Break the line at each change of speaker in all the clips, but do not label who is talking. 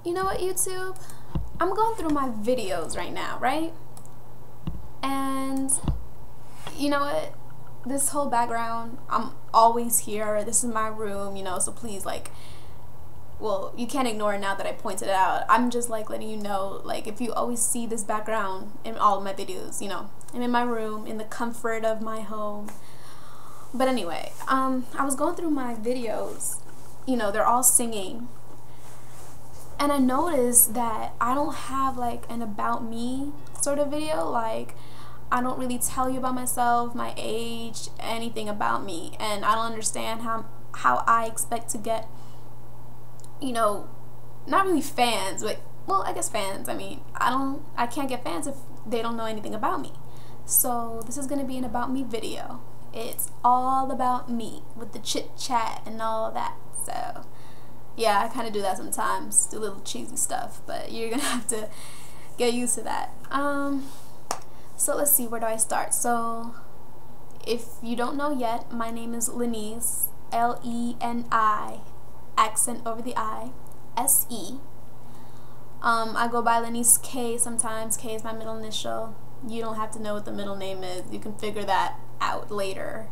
You know what, YouTube? I'm going through my videos right now, right? And you know what? This whole background, I'm always here. This is my room, so please, well, you can't ignore it now that I pointed it out. I'm just letting you know, if you always see this background in all of my videos, I'm in my room, in the comfort of my home. But anyway, I was going through my videos, they're all singing. And I noticed that I don't have an about me sort of video. I don't really tell you about myself, my age, anything about me. And I don't understand how I expect to get, not really fans, but, well, I guess fans. I mean, I can't get fans if they don't know anything about me. So this is going to be an about me video. It's all about me with the chit chat and all that. So yeah, I kind of do that sometimes, do little cheesy stuff, but you're gonna have to get used to that. So let's see, where do I start? So if you don't know yet, my name is Lenice, L-E-N-I, accent over the I, S-E. I go by Lenice K sometimes. K is my middle initial. You don't have to know what the middle name is. You can figure that out later.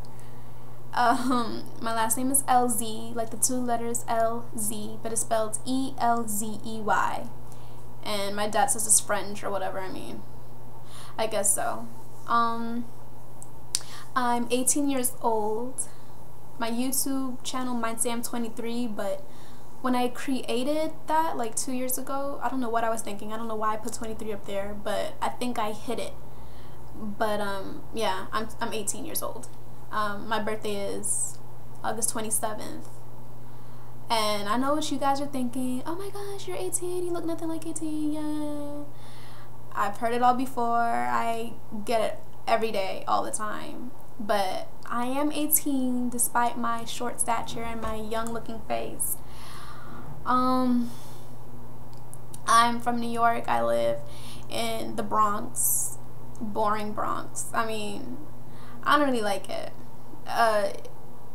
My last name is LZ, like the two letters LZ, but it's spelled E-L-Z-E-Y. And my dad says it's French or whatever, I guess so. I'm 18 years old. My YouTube channel might say I'm 23, but when I created that 2 years ago, I don't know what I was thinking. I don't know why I put 23 up there, but I think I hit it. But yeah, I'm 18 years old. My birthday is August 27th. And I know what you guys are thinking. Oh my gosh, you're 18. You look nothing like 18. Yeah. I've heard it all before. I get it every day, all the time. But I am 18 despite my short stature and my young looking face. I'm from New York. I live in the Bronx. Boring Bronx. I don't really like it.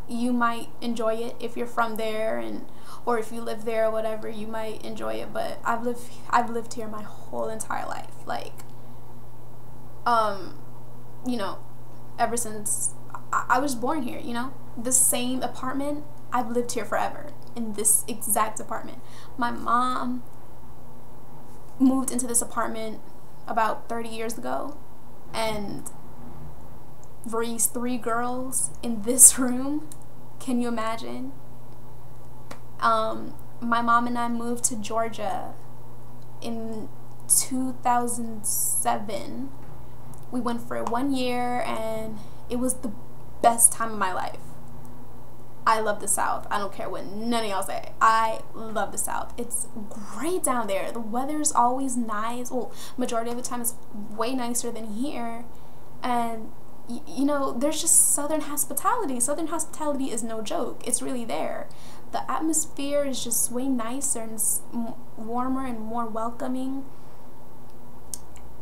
You might enjoy it if you're from there, or if you live there or whatever, you might enjoy it. But I've lived here my whole entire life. Ever since I was born here. The same apartment. I've lived here forever in this exact apartment. My mom moved into this apartment about 30 years ago, and raised 3 girls in this room. Can you imagine? My mom and I moved to Georgia in 2007. We went for 1 year, and it was the best time of my life. I love the South. I don't care what none of y'all say. I love the South. It's great down there. The weather's always nice. Well, majority of the time it's way nicer than here. And there's just Southern hospitality. Southern hospitality is no joke. It's really there. The atmosphere is just way nicer and warmer and more welcoming.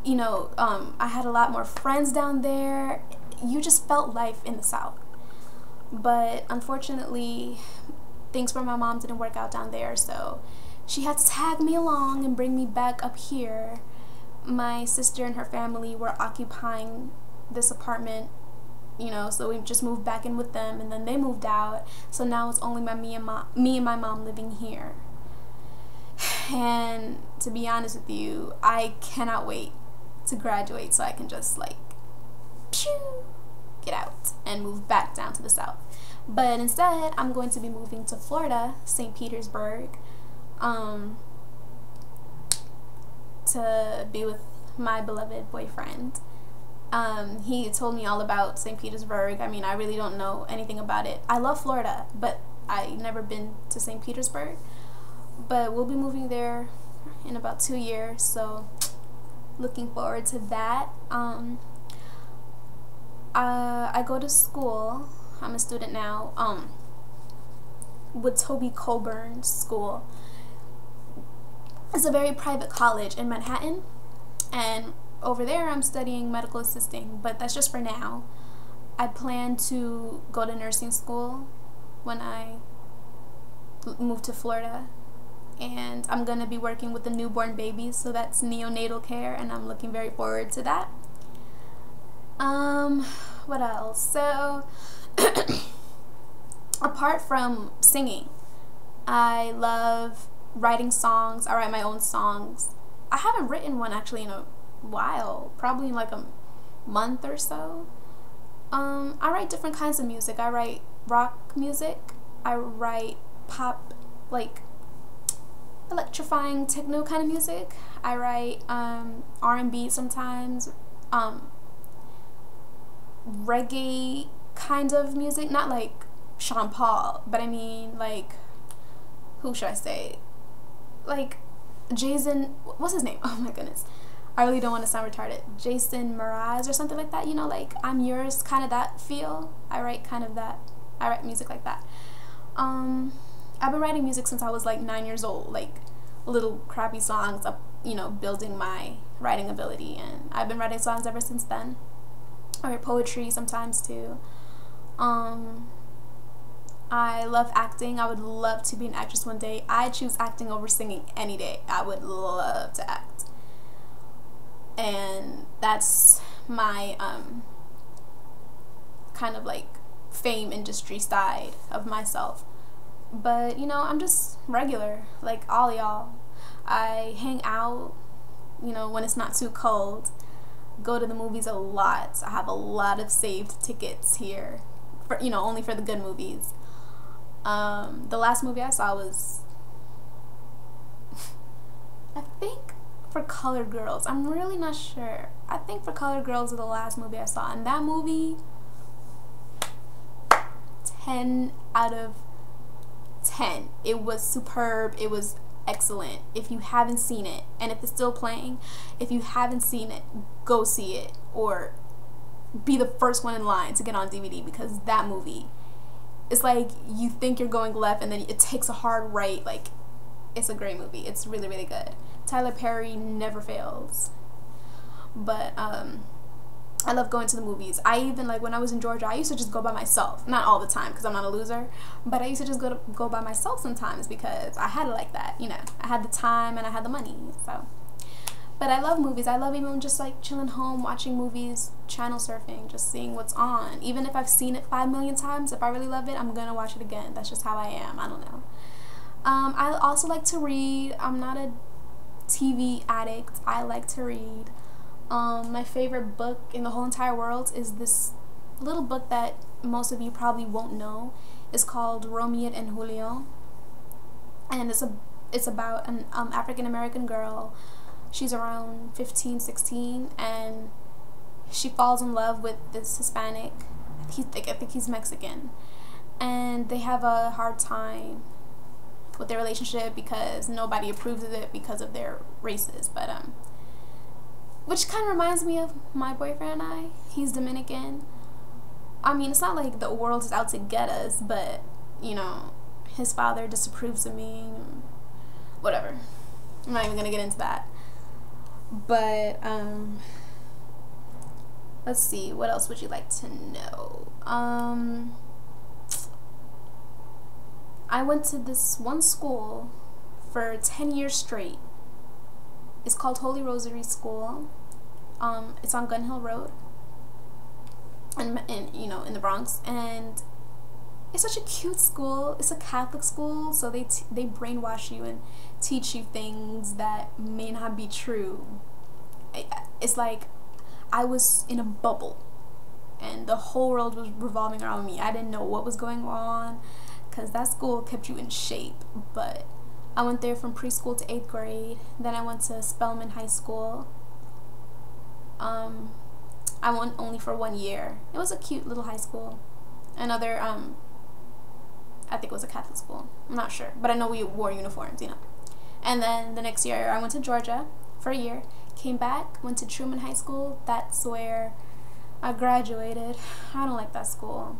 I had a lot more friends down there. You just felt life in the South. But unfortunately, things for my mom didn't work out down there, so she had to tag me along and bring me back up here. My sister and her family were occupying this apartment, so we just moved back in with them, and then they moved out, so now it's only me and my mom living here. And to be honest with you, I cannot wait to graduate so I can just get out and move back down to the South. But instead, I'm going to be moving to Florida, St. Petersburg, to be with my beloved boyfriend. He told me all about St. Petersburg. I really don't know anything about it. I love Florida, but I've never been to St. Petersburg. But we'll be moving there in about 2 years, so looking forward to that. I go to school. I'm a student now with Toby Coburn School. It's a very private college in Manhattan, and over there I'm studying medical assisting, but that's just for now. I plan to go to nursing school when I move to Florida. and I'm gonna be working with the newborn babies, so that's neonatal care, and I'm looking very forward to that. What else? So apart from singing, I love writing songs. I write my own songs. I haven't written one actually in a while, probably in like a month or so. I write different kinds of music. I write rock music. I write pop, like electrifying techno kind of music. I write R&B sometimes, reggae kind of music, not like Sean Paul, but I mean like, who should I say? Like Jason, what's his name? Oh my goodness. I really don't want to sound retarded. Jason Mraz or something like that, you know, like I'm Yours, kind of that feel. I write kind of that. I write music like that. I've been writing music since I was like 9 years old, like little crappy songs, you know, building my writing ability, and I've been writing songs ever since then. I write poetry sometimes too. I love acting. I would love to be an actress one day. I choose acting over singing any day. I would love to act. And that's my kind of like fame industry side of myself. But you know, I'm just regular like all y'all. I hang out, you know, when it's not too cold. Go to the movies a lot. I have a lot of saved tickets here, for, you know, only for the good movies. The last movie I saw was I think For Colored Girls. I'm really not sure. I think For Colored Girls was the last movie I saw, and that movie, 10 out of 10. It was superb. It was excellent. If you haven't seen it, and if it's still playing, if you haven't seen it, go see it, or be the first one in line to get on DVD, because that movie, it's like you think you're going left and then it takes a hard right. Like, it's a great movie. It's really, really good. Tyler Perry never fails. But I love going to the movies. I even, like, when I was in Georgia, I used to just go by myself. Not all the time, because I'm not a loser, but I used to just go by myself sometimes, because I had it like that, you know. I had the time and I had the money, so. But I love movies. I love even just like chilling home, watching movies, channel surfing, just seeing what's on. Even if I've seen it 5 million times, if I really love it, I'm gonna watch it again. That's just how I am. I don't know. I also like to read. I'm not a TV addict. I like to read. My favorite book in the whole entire world is this little book that most of you probably won't know. It's called Romeo and Julio, and it's about an African American girl. She's around 15, 16, and she falls in love with this Hispanic. I think he's Mexican, and they have a hard time with their relationship because nobody approves of it because of their races. But which kind of reminds me of my boyfriend and I. He's Dominican. I mean, it's not like the world is out to get us, but you know, his father disapproves of me. Whatever. I'm not even gonna get into that. But let's see, what else would you like to know? I went to this one school for 10 years straight. It's called Holy Rosary School. It's on Gun Hill Road, and you know, in the Bronx, and it's such a cute school. It's a Catholic school, so they brainwash you and teach you things that may not be true. It's like I was in a bubble, and the whole world was revolving around me. I didn't know what was going on, because that school kept you in shape. But I went there from preschool to 8th grade. Then I went to Spelman High School. I went only for 1 year. It was a cute little high school. Another, I think it was a Catholic school. I'm not sure, but I know we wore uniforms, you know. And then the next year I went to Georgia for a year, came back, went to Truman High School. That's where I graduated. I don't like that school.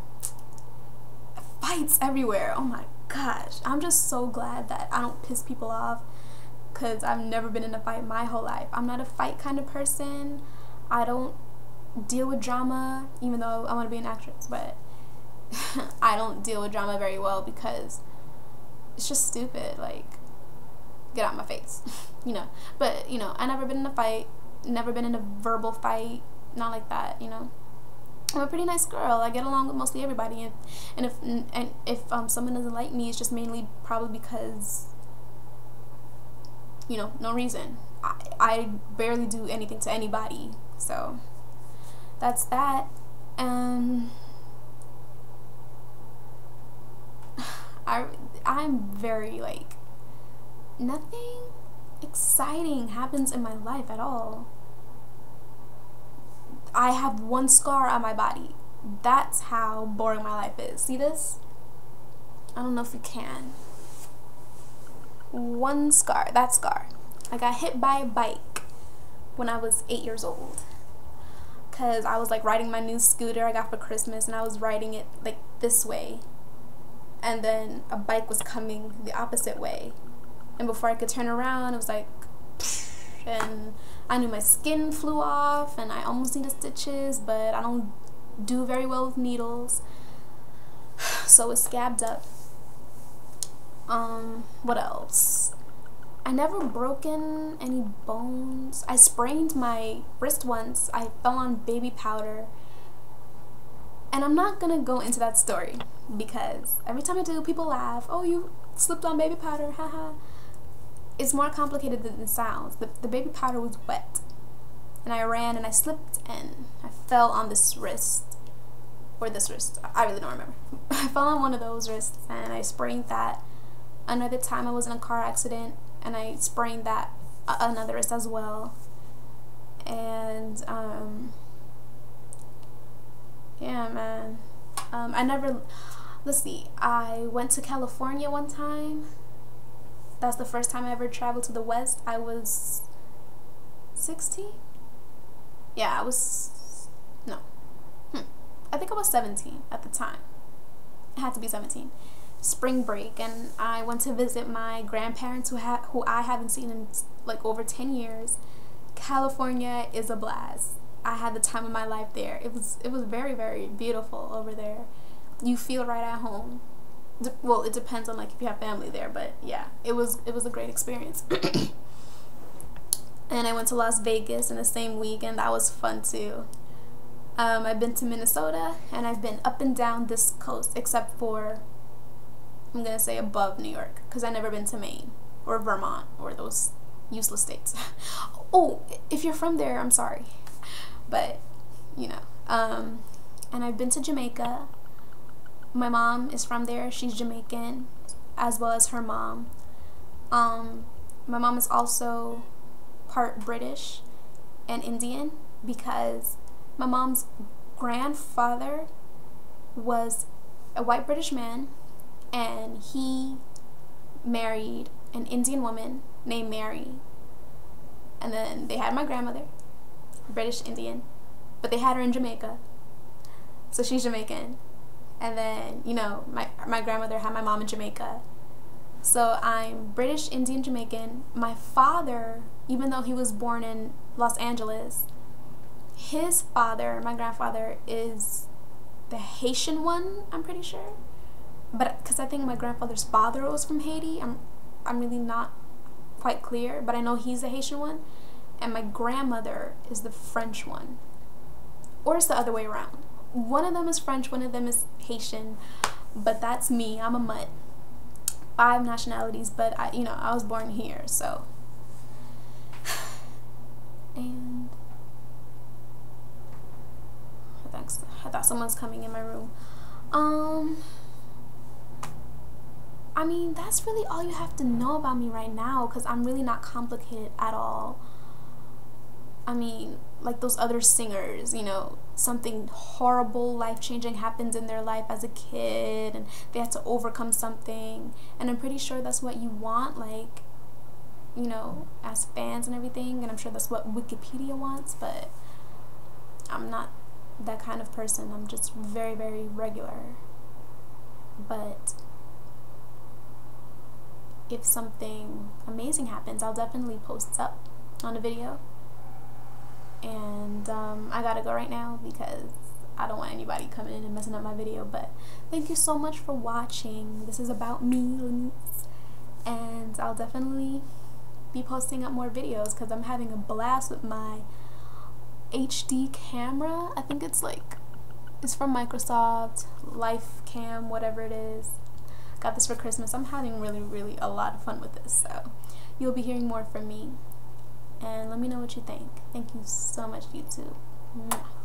Fights everywhere. Oh my gosh. I'm just so glad that I don't piss people off, because I've never been in a fight my whole life. I'm not a fight kind of person. I don't deal with drama, even though I want to be an actress, but I don't deal with drama very well because it's just stupid. Like, get out of my face. You know, but, you know, I never been in a fight, never been in a verbal fight, not like that, you know. I'm a pretty nice girl. I get along with mostly everybody, and if someone doesn't like me, it's just mainly probably because, you know, no reason. I barely do anything to anybody, so that's that. I'm very, like, nothing exciting happens in my life at all. I have one scar on my body. That's how boring my life is. See this? I don't know if you can. One scar. That scar. I got hit by a bike when I was 8 years old. Because I was like riding my new scooter I got for Christmas, and I was riding it like this way. And then a bike was coming the opposite way. And before I could turn around, it was like, and I knew my skin flew off, and I almost needed stitches, but I don't do very well with needles, so it scabbed up. What else? I never broken any bones. I sprained my wrist once. I fell on baby powder, and I'm not gonna go into that story because every time I do, people laugh. Oh, you slipped on baby powder, haha. It's more complicated than it sounds. The baby powder was wet, and I ran and I slipped and I fell on this wrist, or this wrist, I really don't remember. I fell on one of those wrists and I sprained that. Another time I was in a car accident and I sprained that another wrist as well. And yeah, man. Let's see, I went to California one time. That's the first time I ever traveled to the West. I was 16? Yeah, I was, no. I think I was 17 at the time. It had to be 17. Spring break, and I went to visit my grandparents who I haven't seen in like over 10 years. California is a blast. I had the time of my life there. It was very, very beautiful over there. You feel right at home. Well, it depends on like if you have family there, but yeah, it was a great experience. And I went to Las Vegas in the same week, and that was fun too. I've been to Minnesota, and I've been up and down this coast, except for, I'm gonna say above New York, because I've never been to Maine or Vermont or those useless states. Oh, if you're from there, I'm sorry, but you know. And I've been to Jamaica. My mom is from there. She's Jamaican, as well as her mom. My mom is also part British and Indian, because my mom's grandfather was a white British man, and he married an Indian woman named Mary. And then they had my grandmother, British Indian, but they had her in Jamaica, so she's Jamaican. And then, you know, my grandmother had my mom in Jamaica. So I'm British, Indian, Jamaican. My father, even though he was born in Los Angeles, his father, my grandfather, is the Haitian one, I'm pretty sure. But because I think my grandfather's father was from Haiti, I'm really not quite clear, but I know he's the Haitian one. And my grandmother is the French one. Or it's the other way around. One of them is French, one of them is Haitian, but that's me. I'm a mutt. 5 nationalities, but I was born here, so. And I thought someone's coming in my room. I mean, that's really all you have to know about me right now, because I'm really not complicated at all. I mean, like those other singers, you know, something horrible, life-changing happens in their life as a kid, and they had to overcome something, and I'm pretty sure that's what you want, like, you know, as fans and everything, and I'm sure that's what Wikipedia wants, but I'm not that kind of person. I'm just very, very regular. But if something amazing happens, I'll definitely post up on a video. And I gotta go right now because I don't want anybody coming in and messing up my video. But thank you so much for watching. This is about me, Lenice, and I'll definitely be posting up more videos because I'm having a blast with my HD camera. I think it's from Microsoft, Life Cam, whatever it is. Got this for Christmas. I'm having really a lot of fun with this, so you'll be hearing more from me. And let me know what you think. Thank you so much, YouTube. Mwah.